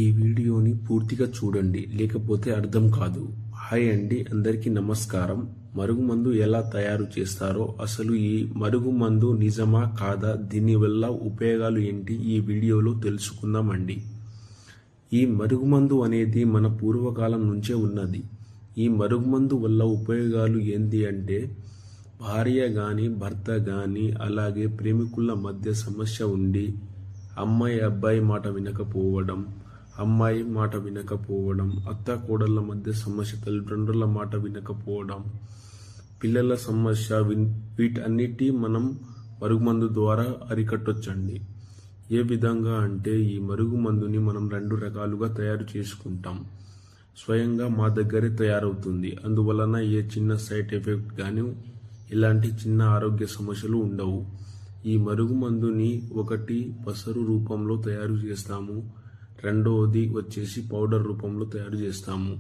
ఈ వీడియోని పూర్తిగా చూడండి, లేకపోతే అర్థం కాదు. హాయ్ అండి, అందరికీ నమస్కారం. మరుగుమందు ఎలా తయారు చేస్తారో, అసలు ఈ మరుగుమందు నిజమా కాదా, దీనివల్ల ఉపయోగాలు ఏంటి, ఈ వీడియోలో తెలుసుకుందామండి. ఈ మరుగుమందు అనేది మన పూర్వకాలం నుంచే ఉన్నది. ఈ మరుగుమందు వల్ల ఉపయోగాలు ఏంటి అంటే, భార్య కానీ భర్త కానీ అలాగే ప్రేమికుల మధ్య సమస్య ఉండి అమ్మాయి అబ్బాయి మాట వినకపోవడం, అమ్మాయి మాట వినకపోవడం, అత్త కోడళ్ళ మధ్య సమస్య, తల్లిదండ్రుల మాట వినకపోవడం, పిల్లల సమస్య, వీటన్నిటి మనం మరుగుమందు ద్వారా అరికట్టొచ్చండి. ఏ విధంగా అంటే, ఈ మరుగుమందుని మనం 2 రకాలుగా తయారు చేసుకుంటాం. స్వయంగా మా దగ్గరే తయారవుతుంది. అందువలన ఏ చిన్న సైడ్ ఎఫెక్ట్ కానీ ఇలాంటి చిన్న ఆరోగ్య సమస్యలు ఉండవు. ఈ మరుగుమందుని ఒకటి పసరు రూపంలో తయారు చేస్తాము, రెండవది వచ్చేసి పౌడర్ రూపంలో తయారు చేస్తాము.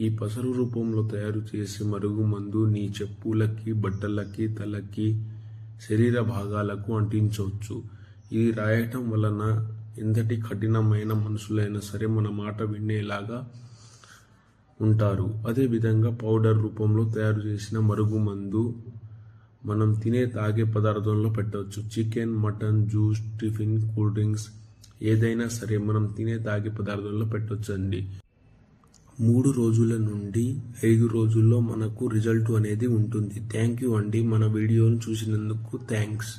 ఈ పసరు రూపంలో తయారు చేసే మరుగుమందు నీ చెప్పులకి, బట్టలకి, తలకి, శరీర భాగాలకు అంటించవచ్చు. ఇది రాయటం వలన ఎంతటి కఠినమైన మనుషులైనా సరే మన మాట వినేలాగా ఉంటారు. అదేవిధంగా పౌడర్ రూపంలో తయారు చేసిన మరుగుమందు మనం తినే తాగే పదార్థంలో పెట్టవచ్చు. Chicken, mutton, juice, tiffin, cool drinks ఏదైనా సరే మనం తినే తాగే పదార్థంలో పెట్టవచ్చు అండి. 3 రోజుల నుండి 5 రోజుల్లో మనకు రిజల్ట్ అనేది ఉంటుంది. థ్యాంక్ యూ అండి, మన వీడియోను చూసినందుకు థ్యాంక్స్.